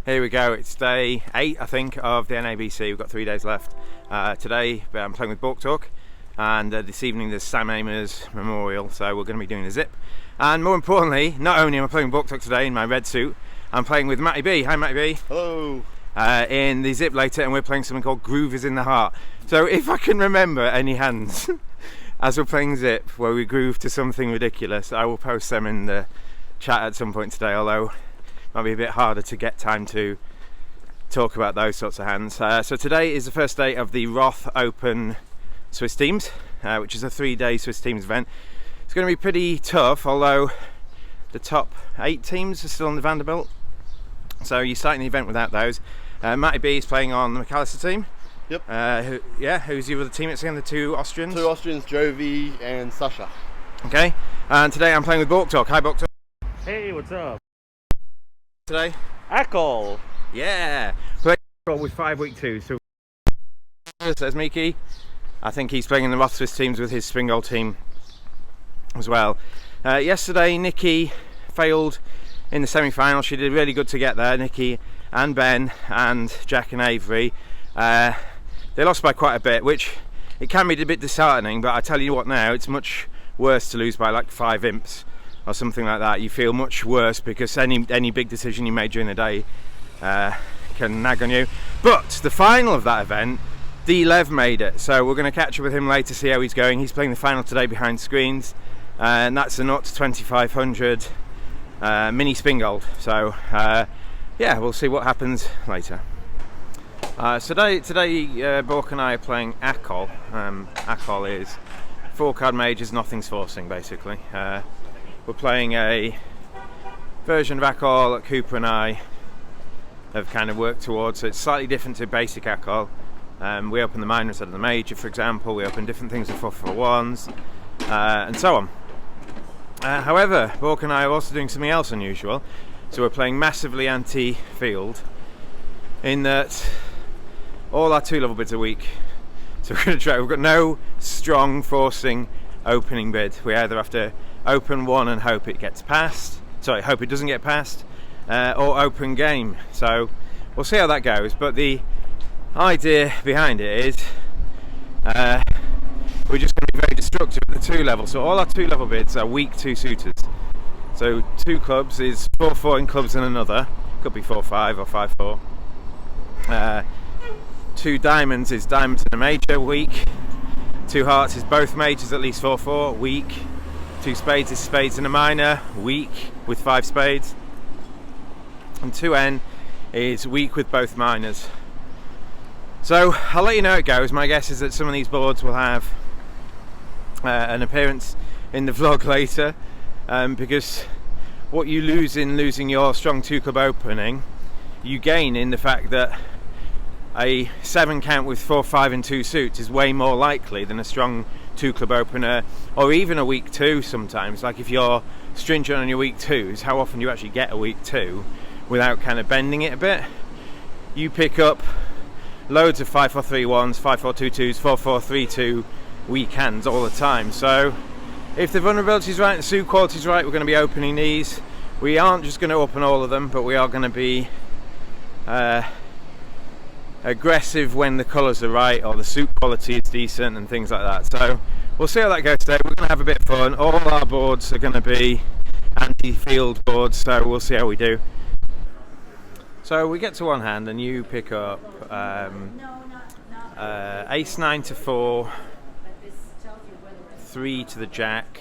Here we go, it's day 8 I think of the NABC, we've got 3 days left. Today I'm playing with Borktalk, and this evening there's Sam Amer's memorial, so we're going to be doing a zip. And more importantly, not only am I playing Borktalk today in my red suit, I'm playing with Matty B. Hi Matty B. Hello. In the zip later, and we're playing something called Groove is in the Heart. So if I can remember any hands as we're playing zip where we groove to something ridiculous, I will post them in the chat at some point today, although might be a bit harder to get time to talk about those sorts of hands. So today is the first day of the Roth Open Swiss Teams, which is a 3-day Swiss Teams event. It's going to be pretty tough, although the top 8 teams are still on the Vanderbilt, so you're starting the event without those. Matty B is playing on the McAllister team. Yep. Who's your other teammates again? The two Austrians? Two Austrians, Jovi and Sasha. Okay, and today I'm playing with Borktalk. Hi Borktalk. Hey, what's up? Today? Akol. Yeah! Playing with 5 week 2. So there's Miki. I think he's playing in the Roth Swiss teams with his Speedball team as well. Yesterday Nikki failed in the semi-final. She did really good to get there. Nikki and Ben and Jack and Avery. They lost by quite a bit, which it can be a bit disheartening, but I tell you what now, it's much worse to lose by like 5 imps or something like that. You feel much worse because any big decision you made during the day can nag on you. But the final of that event, D-Lev made it, so we're going to catch up with him later, see how he's going. He's playing the final today behind screens, and that's a 0 to 2500 mini spin gold. So yeah, we'll see what happens later. So today Bork and I are playing Akol. Akol is 4 card majors, nothing's forcing basically. We're playing a version of Akol that Cooper and I have kind of worked towards. So it's slightly different to basic Akol. We open the minor instead of the major, for example. We open different things with 4-4-1s, and so on. However, Bork and I are also doing something else unusual. So we're playing massively anti-field, in that all our 2-level bids are weak. So we're going to try. We've got no strong forcing opening bid. We either have to open one and hope it gets past. Sorry, hope it doesn't get past, or open game. So we'll see how that goes. But the idea behind it is we're just going to be very destructive at the 2-level. So all our 2-level bids are weak 2 suitors. So 2 clubs is 4-4 in clubs and another. Could be 4-5 or 5-4. 2 diamonds is diamonds and a major, weak. 2 hearts is both majors at least 4-4, weak. 2 spades is spades and a minor, weak with 5 spades. And 2N is weak with both minors. So I'll let you know how it goes. My guess is that some of these boards will have an appearance in the vlog later, because what you lose in losing your strong 2-club opening, you gain in the fact that a 7 count with 4-5 and 2 suits is way more likely than a strong 2-club opener, or even a weak 2 sometimes. Like if you're stringent on your weak 2s, how often do you actually get a weak 2 without kind of bending it a bit? You pick up loads of 5-4-3-1s, 5-4-2-2s, 4-4-3-2 weak hands all the time. So if the vulnerability is right and the suit quality is right, we're going to be opening these. We aren't just going to open all of them, but we are going to be aggressive when the colours are right or the suit quality is decent and things like that. So we'll see how that goes today. We're going to have a bit of fun. All our boards are going to be anti-field boards, so we'll see how we do. So we get to one hand and you pick up ace 9 to 4, 3 to the jack,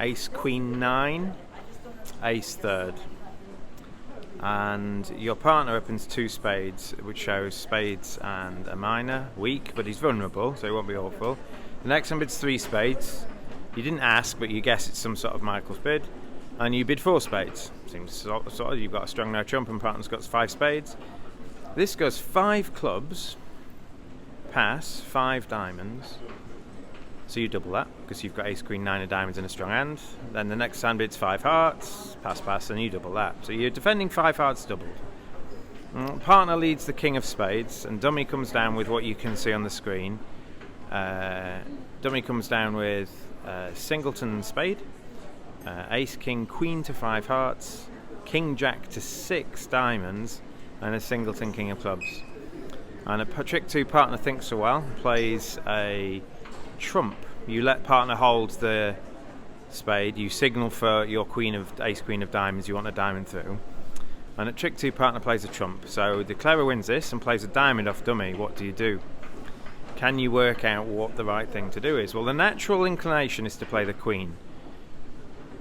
ace queen 9, ace 3rd. And your partner opens 2 spades, which shows spades and a minor, weak, but he's vulnerable, so he won't be awful. The next one bids 3 spades. You didn't ask, but you guess it's some sort of Michael's bid. And you bid 4 spades. Seems sort of, you've got a strong no trump and partner's got 5 spades. This goes 5 clubs, pass, 5 diamonds. So you double that, because you've got ace, queen, 9 of diamonds in a strong hand. Then the next hand bids 5 hearts, pass, pass, and you double that. So you're defending 5 hearts doubled. Partner leads the king of spades, and dummy comes down with what you can see on the screen. Dummy comes down with singleton spade, ace, king, queen to 5 hearts, king, jack to 6 diamonds, and a singleton king of clubs. And at trick 2, partner thinks a while, plays a trump. You let partner hold the spade, you signal for your ace queen of diamonds, you want a diamond through. And at trick 2, partner plays a trump. So declarer wins this and plays a diamond off dummy. What do you do? Can you work out what the right thing to do is? Well, the natural inclination is to play the queen.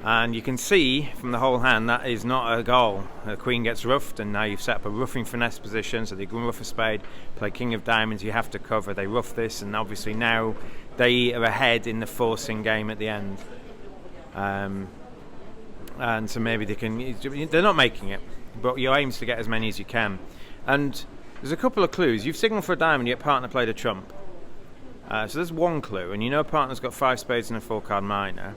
And you can see from the whole hand that is not a goal. The queen gets ruffed, and now you've set up a ruffing finesse position, so they can ruff a spade, play king of diamonds, you have to cover, they ruff this, and obviously now they are ahead in the forcing game at the end. And so maybe they're not making it, but your aim is to get as many as you can. And there's a couple of clues. You've signaled for a diamond, yet partner played a trump. So there's one clue, and you know partner's got 5 spades and a 4-card minor.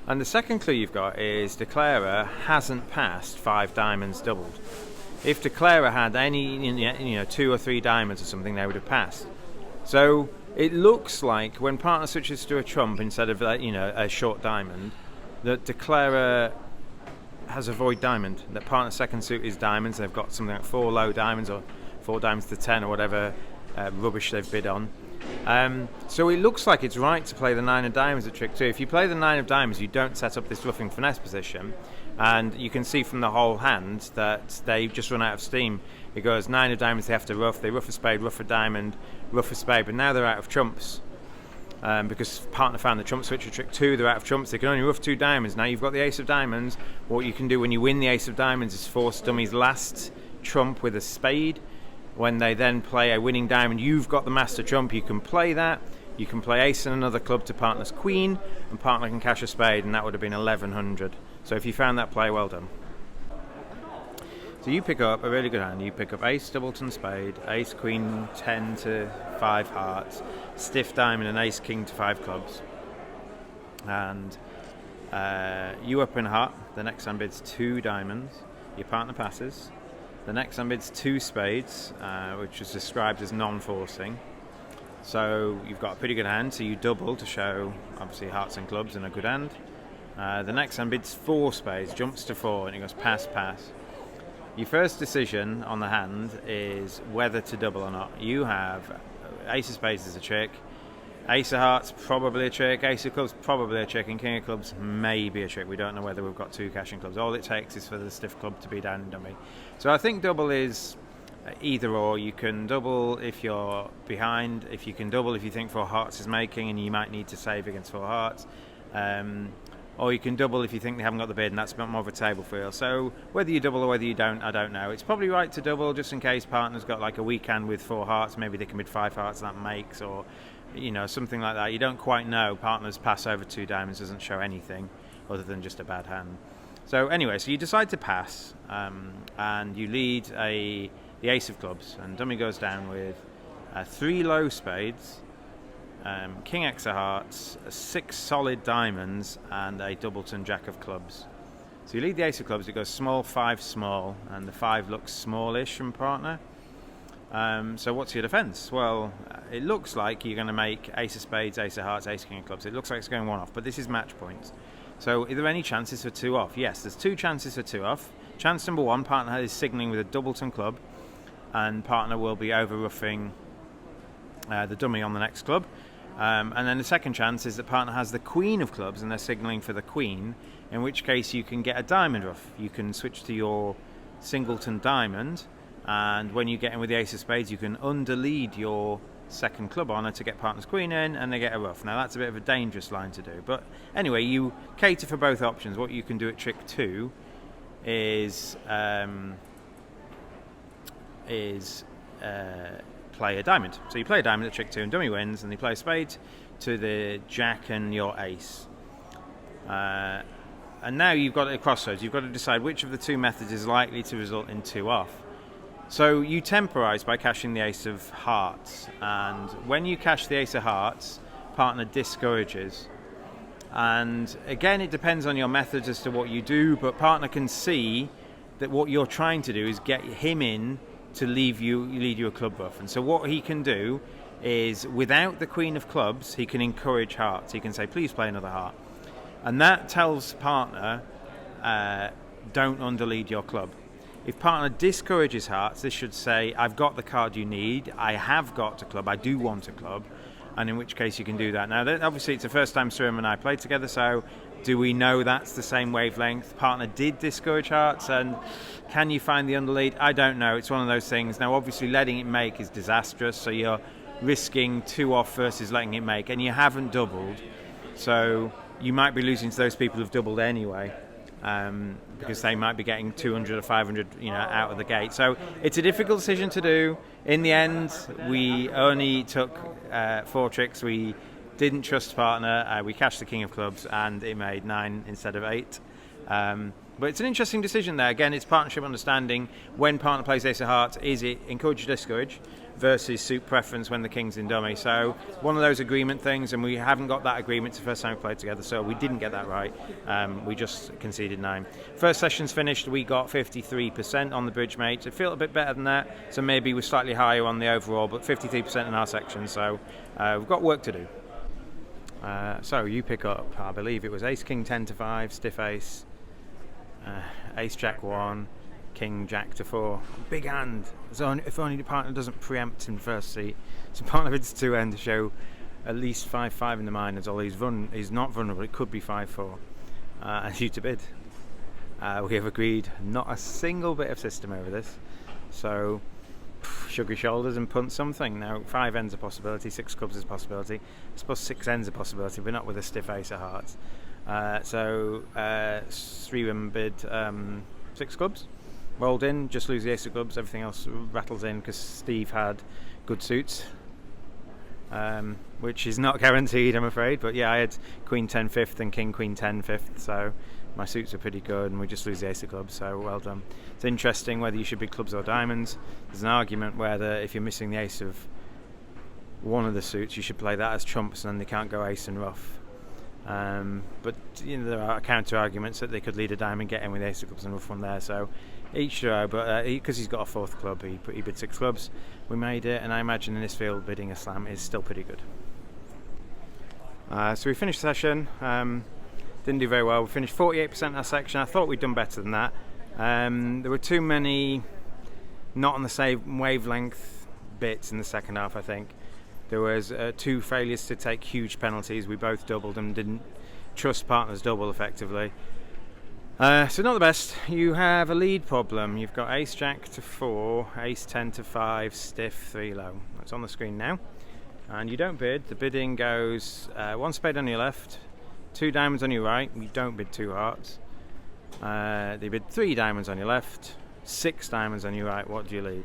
And the second clue you've got is declarer hasn't passed 5 diamonds doubled. If declarer had any, 2 or 3 diamonds or something, they would have passed. So it looks like when partner switches to a trump instead of a short diamond, that declarer has a void diamond. That partner's second suit is diamonds. They've got something like 4 low diamonds or 4 diamonds to 10 or whatever rubbish they've bid on. So it looks like it's right to play the 9 of diamonds at trick 2. If you play the 9 of diamonds, you don't set up this ruffing finesse position, and you can see from the whole hand that they've just run out of steam. It goes 9 of diamonds, they have to ruff, they ruff a spade, ruff a diamond, ruff a spade, but now they're out of trumps. Because partner found the trump switch at trick 2, they're out of trumps, they can only ruff 2 diamonds. Now you've got the ace of diamonds. What you can do when you win the ace of diamonds is force dummy's last trump with a spade. When they then play a winning diamond, you've got the master trump, you can play that. You can play ace and another club to partner's queen, and partner can cash a spade, and that would have been 1100. So if you found that play, well done. So you pick up a really good hand. You pick up ace doubleton spade, ace queen 10 to 5 hearts, stiff diamond, and ace king to 5 clubs. And you open a heart. The next hand bids 2 diamonds. Your partner passes. The next hand bids 2 spades, which is described as non-forcing. So you've got a pretty good hand, so you double to show obviously hearts and clubs and a good hand. The next hand bids 4 spades, jumps to 4, and it goes pass, pass. Your first decision on the hand is whether to double or not. You have ace of spades as a trick, ace of hearts probably a trick, ace of clubs probably a trick, and king of clubs maybe a trick. We don't know whether we've got 2 cashing clubs. All it takes is for the stiff club to be down and dummy. So I think double is either or. You can double if you're behind, if you can double if you think 4 hearts is making and you might need to save against 4 hearts, or you can double if you think they haven't got the bid, and that's a bit more of a table feel. So whether you double or whether you don't, I don't know. It's probably right to double just in case partner's got like a weak hand with 4 hearts, maybe they can bid 5 hearts, that makes, or something like that. You don't quite know. Partner's pass over 2 diamonds doesn't show anything other than just a bad hand. So anyway, so you decide to pass, and you lead the ace of clubs, and dummy goes down with 3 low spades, king x of hearts, 6 solid diamonds, and a doubleton jack of clubs. So you lead the ace of clubs, it goes small, 5 small, and the 5 looks smallish from partner. So what's your defence? Well, it looks like you're going to make ace of spades, ace of hearts, ace king of clubs. It looks like it's going 1 off, but this is match points. So are there any chances for 2 off? Yes, there's 2 chances for 2 off. Chance number 1, partner is signalling with a doubleton club, and partner will be over-ruffing the dummy on the next club. And then the second chance is that partner has the queen of clubs and they're signalling for the queen, in which case you can get a diamond ruff. You can switch to your singleton diamond, and when you get in with the ace of spades you can underlead your second club honor to get partner's queen in, and they get a ruff. Now that's a bit of a dangerous line to do, but anyway, you cater for both options. What you can do at trick 2 is play a diamond. So you play a diamond at trick 2 and dummy wins, and they play a spade to the jack and your ace. And now you've got a crossroads. You've got to decide which of the 2 methods is likely to result in 2 off. So you temporise by cashing the ace of hearts, and when you cash the ace of hearts, partner discourages. And again, it depends on your methods as to what you do, but partner can see that what you're trying to do is get him in to lead you a club ruff. And so what he can do is, without the queen of clubs, he can encourage hearts. He can say, please play another heart. And that tells partner, don't underlead your club. If partner discourages hearts, this should say, I've got the card you need, I have got a club, I do want a club, and in which case you can do that. Now, obviously, it's the first time Sam and I played together, so do we know that's the same wavelength? Partner did discourage hearts, and can you find the underlead? I don't know. It's one of those things. Now, obviously, letting it make is disastrous, so you're risking 2 off versus letting it make, and you haven't doubled, so you might be losing to those people who've doubled anyway, because they might be getting 200 or 500, out of the gate. So it's a difficult decision to do. In the end, we only took 4 tricks. We didn't trust partner. We cashed the king of clubs, and it made 9 instead of 8. But it's an interesting decision there. Again, it's partnership understanding. When partner plays ace of hearts, is it encourage or discourage versus suit preference when the king's in dummy? So one of those agreement things, and we haven't got that agreement. It's the first time we played together, so we didn't get that right. We just conceded 9. First session's finished. We got 53% on the bridge mates. I feel a bit better than that, so maybe we're slightly higher on the overall, but 53% in our section, so we've got work to do. So you pick up, I believe it was ace king 10 to 5, stiff ace, ace jack 1, king jack to 4, big hand. So if only the partner doesn't preempt in first seat. So partner bids 2 end to show at least 5-5 in the minors, although he's not vulnerable. It could be 5-4, and you to bid. We have agreed not a single bit of system over this, so shrug your shoulders and punt something. Now 5 ends a possibility, 6 clubs is a possibility, I suppose 6 ends a possibility, but not with a stiff ace of hearts. So 3 women bid 6 clubs, rolled in, just lose the ace of clubs, everything else rattles in because Steve had good suits, which is not guaranteed, I'm afraid. But yeah, I had queen 10 5th and king queen 10 5th, so my suits are pretty good, and we just lose the ace of clubs, so well done. It's interesting whether you should bid clubs or diamonds. There's an argument whether if you're missing the ace of one of the suits, you should play that as trumps, and then they can't go ace and rough. But there are counter arguments that they could lead a diamond, get in with ace of clubs and rough one there. So each to own, but because he's got a 4th club, he bid 6 clubs. We made it, and I imagine in this field bidding a slam is still pretty good. So we finished the session. Didn't do very well. We finished 48% in our section. I thought we'd done better than that. There were too many not on the same wavelength bits in the second half, I think. There was 2 failures to take huge penalties. We both doubled and didn't trust partners double effectively. So not the best. You have a lead problem. You've got ace jack to 4, ace 10 to 5, stiff 3 low. That's on the screen now. And you don't bid. The bidding goes 1 spade on your left, 2 diamonds on your right. You don't bid 2 hearts. They bid 3 diamonds on your left, 6 diamonds on your right. What do you lead?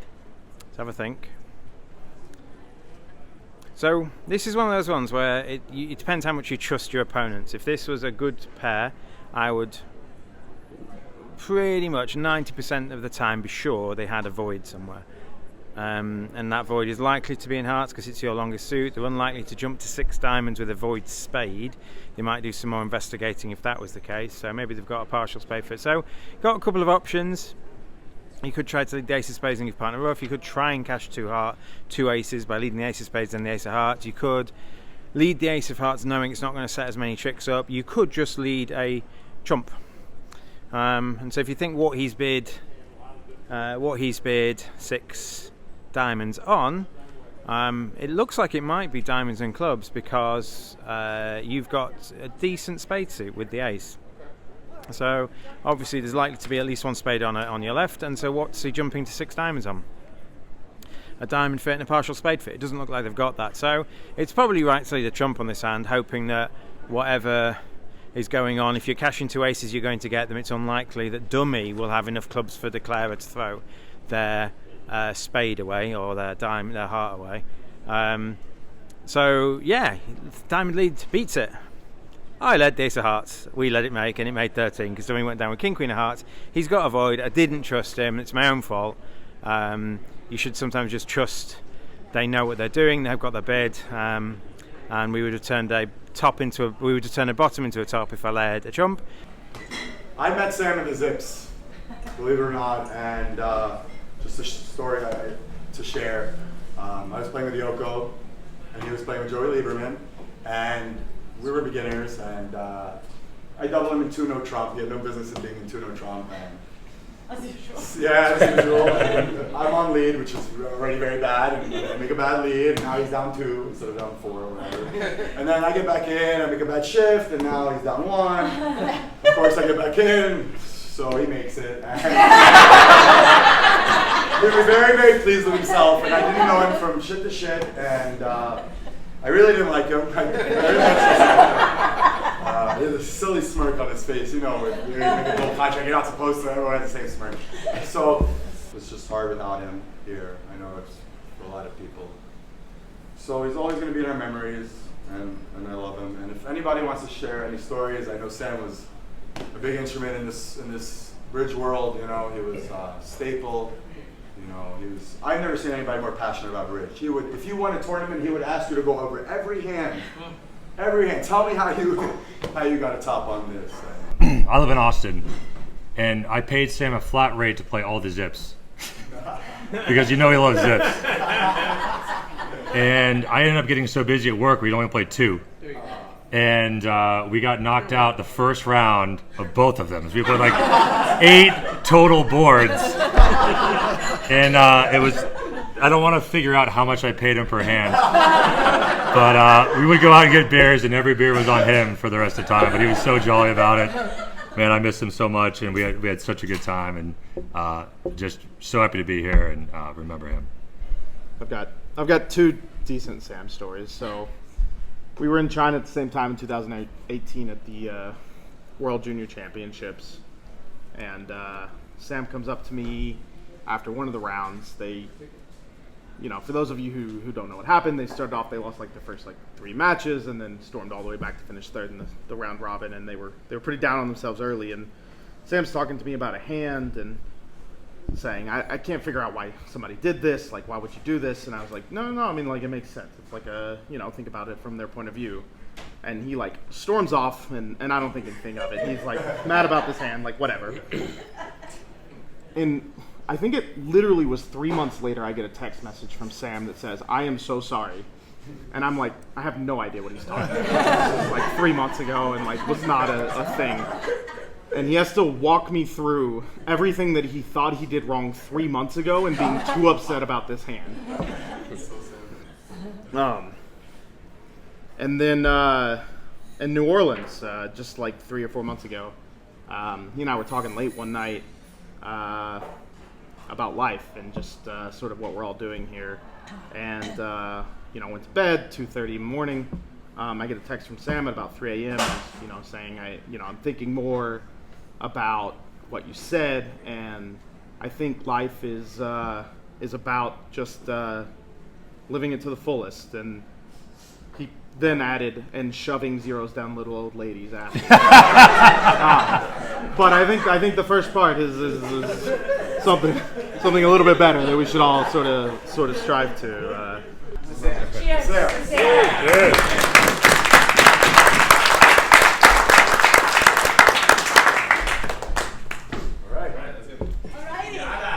Let's have a think. So this is one of those ones where it depends how much you trust your opponents. If this was a good pair, I would pretty much 90% of the time be sure they had a void somewhere. And that void is likely to be in hearts because it's your longest suit. They're unlikely to jump to 6 diamonds with a void spade. They might do some more investigating if that was the case. So maybe they've got a partial spade for it. So got a couple of options. You could try to lead the ace of spades and give partner rough. You could try and cash 2 aces by leading the ace of spades and the ace of hearts. You could lead the ace of hearts knowing it's not going to set as many tricks up. You could just lead a trump. And so if you think what he's bid 6 diamonds on, it looks like it might be diamonds and clubs because you've got a decent spade suit with the ace. So obviously there's likely to be at least 1 spade on your left, and so what's he jumping to 6 diamonds on? A diamond fit and a partial spade fit. It doesn't look like they've got that, so it's probably right to lead a trump on this hand, hoping that whatever is going on, if you're cashing 2 aces you're going to get them. It's unlikely that dummy will have enough clubs for declarer to throw their spade away or their heart away. So yeah, diamond lead beats it. I led the ace of hearts, we let it make, and it made 13 because dummy went down with king queen of hearts. He's got a void. I didn't trust him. It's my own fault. You should sometimes just trust they know what they're doing. They've got their bid, and we would have turned a bottom into a top if I led a trump. I met Sam in the Zips, believe it or not, and just a story to share. I was playing with Yoko, and he was playing with Joey Lieberman, and we were beginners, and I doubled him in 2-no trump. He had no business in being in 2-no trump, and As usual. Yeah, as usual. I'm on lead, which is already very bad, and I make a bad lead, and now he's down 2 instead of down 4 or whatever. And then I get back in, I make a bad shift, and now he's down 1. Of course, I get back in, so he makes it. He was very, very pleased with himself, and I didn't know him from shit to shit, and I really didn't like him. I very much he had a silly smirk on his face, you know, when you're making a whole contract, you're not supposed to, everyone has the same smirk. So it was just hard without him here. I know it's for a lot of people. So he's always going to be in our memories, and I love him. And if anybody wants to share any stories, I know Sam was a big instrument in this bridge world. You know, he was staple. You know, I've never seen anybody more passionate about bridge. He would, if you won a tournament, he would ask you to go over every hand. Every hand. Tell me how you got a top on this. I live in Austin, and I paid Sam a flat rate to play all the zips because you know he loves zips. And I ended up getting so busy at work, we'd only play 2. And we got knocked out the first round of both of them. So we played like 8 total boards. And it was, I don't want to figure out how much I paid him per hand. But we would go out and get beers, and every beer was on him for the rest of the time. But he was so jolly about it. Man, I miss him so much, and we had such a good time, and just so happy to be here and remember him. I've got 2 decent Sam stories. So we were in China at the same time in 2018 at the World Junior Championships, and Sam comes up to me after one of the rounds. They, you know, for those of you who don't know what happened, they started off, they lost like the first 3 matches, and then stormed all the way back to finish 3rd in the round robin, and they were pretty down on themselves early. And Sam's talking to me about a hand and saying, I can't figure out why somebody did this, like why would you do this? And I was like, no, I mean, like, it makes sense. It's like a, you know, think about it from their point of view. And he storms off, and I don't think anything of it. He's mad about this hand, whatever. And I think it literally was 3 months later, I get a text message from Sam that says, I am so sorry. And I'm like, I have no idea what he's talking about. This was 3 months ago, and was not a thing. And he has to walk me through everything that he thought he did wrong 3 months ago and being too upset about this hand. And then in New Orleans, just 3 or 4 months ago, he and I were talking late one night about life and just sort of what we're all doing here. And, went to bed, 2:30 in the morning. I get a text from Sam at about 3 a.m., saying, I'm thinking more about what you said, and I think life is about just living it to the fullest. And he then added, and shoving zeros down little old ladies' asses. But I think the first part is something a little bit better that we should all sort of strive to. Cheers. Cheers. Cheers.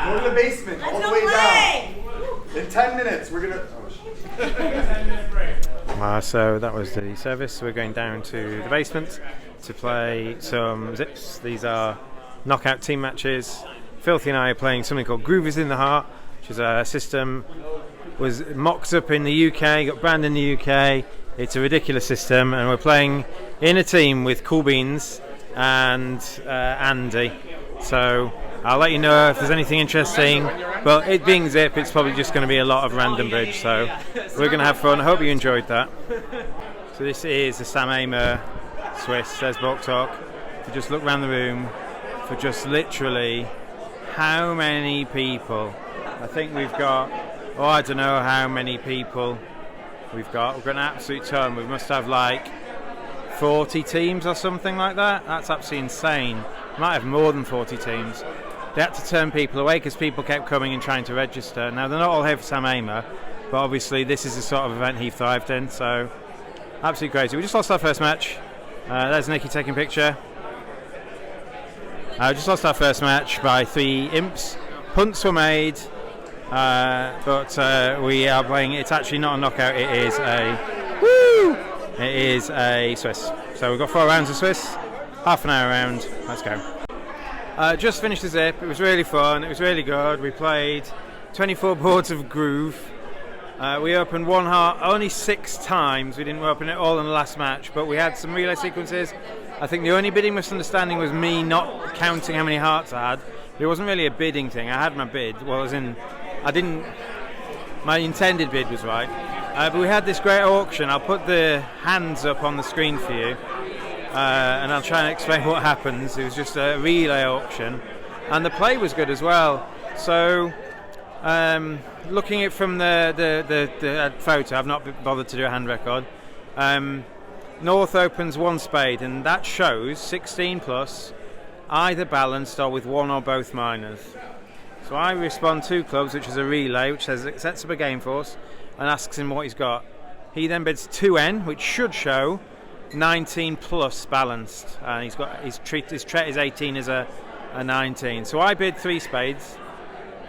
Go to the basement, all the way down. In 10 minutes, we're gonna. So that was the service. We're going down to the basement to play some zips. These are knockout team matches. Filthy and I are playing something called Groovers in the Heart, which is a system, was mocked up in the UK, got banned in the UK. It's a ridiculous system, and we're playing in a team with Cool Beans and Andy. So I'll let you know if there's anything interesting, but it being Zip, it's probably just going to be a lot of random bridge, so we're going to have fun. I hope you enjoyed that. So this is the Sam Amer Swiss, says Borktalk. If you just look around the room for just literally how many people. I think we've got, I don't know how many people we've got. We've got an absolute ton. We must have 40 teams or something like that. That's absolutely insane. We might have more than 40 teams. They had to turn people away because people kept coming and trying to register. Now, they're not all here for Sam Amer, but obviously this is the sort of event he thrived in, so absolutely crazy. We just lost our first match. There's Nicky taking a picture. Just lost our first match by 3 imps. Punts were made, but we are playing. It's actually not a knockout. It is a Swiss. So we've got 4 rounds of Swiss, half an hour round. Let's go. Just finished the zip. It was really fun. It was really good. We played 24 boards of groove. We opened one heart only 6 times. We didn't open it all in the last match, but we had some relay sequences. I think the only bidding misunderstanding was me not counting how many hearts I had. It wasn't really a bidding thing. I had my bid. Well, as in, I didn't. My intended bid was right. But we had this great auction. I'll put the hands up on the screen for you, and I'll try and explain what happens. It was just a relay auction, and the play was good as well. So. Looking at it from the photo, I've not bothered to do a hand record. North opens 1 spade, and that shows 16 plus, either balanced or with 1 or both minors. So I respond 2 clubs, which is a relay, which says it sets up a game force, and asks him what he's got. He then bids 2N, which should show 19 plus balanced, and he's got his 18 as a 19. So I bid 3 spades.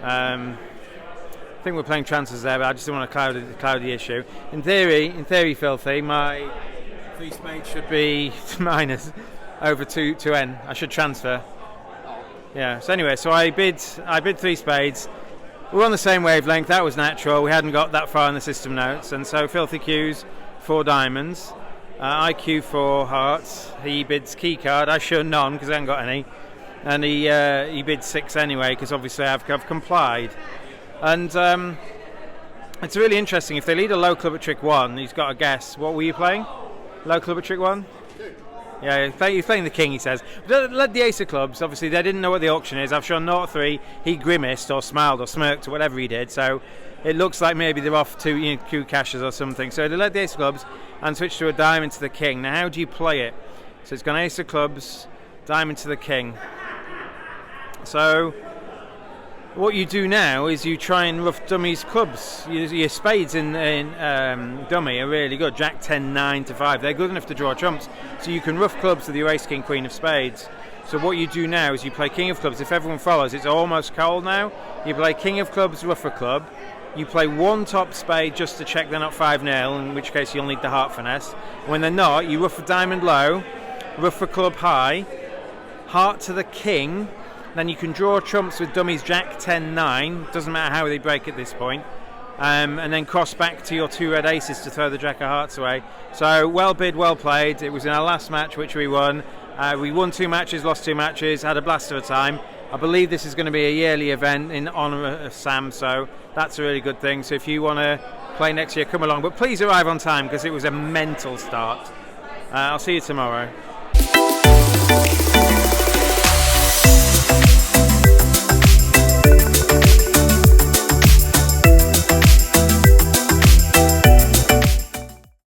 I think we're playing chances there, but I just don't want to cloud the issue. In theory, Filthy, my 3 spades should be minus over 2N. I should transfer. Yeah. So anyway, so I bid 3 spades. We're on the same wavelength. That was natural. We hadn't got that far in the system notes, and so Filthy Q's 4 diamonds. I Q 4 hearts. He bids key card. I show none because I haven't got any, and he bids 6 anyway because obviously I've complied. And it's really interesting. If they lead a low club at trick 1, he's got to guess. What were you playing? Low club at trick 1? Yeah, he's playing the king, he says. Led the ace of clubs. Obviously, they didn't know what the auction is. I've shown 0-3. He grimaced or smiled or smirked or whatever he did. So it looks like maybe they're off to Q cashes or something. So they led the ace of clubs and switched to a diamond to the king. Now, how do you play it? So it's gone ace of clubs, diamond to the king. So what you do now is you try and rough dummies clubs. Your spades in dummy are really good. Jack 10, 9 to 5. They're good enough to draw trumps. So you can rough clubs with your ace, king, queen of spades. So what you do now is you play king of clubs. If everyone follows, it's almost cold now. You play king of clubs, rougher club. You play 1 top spade just to check they're not 5-0, in which case you'll need the heart finesse. When they're not, you rough a diamond low, rough a club high, heart to the king. Then you can draw trumps with dummies Jack 10, 9. Doesn't matter how they break at this point. And then cross back to your 2 red aces to throw the Jack of Hearts away. So well bid, well played. It was in our last match which we won. We won 2 matches, lost 2 matches, had a blast of a time. I believe this is going to be a yearly event in honour of Sam, so that's a really good thing. So if you want to play next year, come along. But please arrive on time because it was a mental start. I'll see you tomorrow.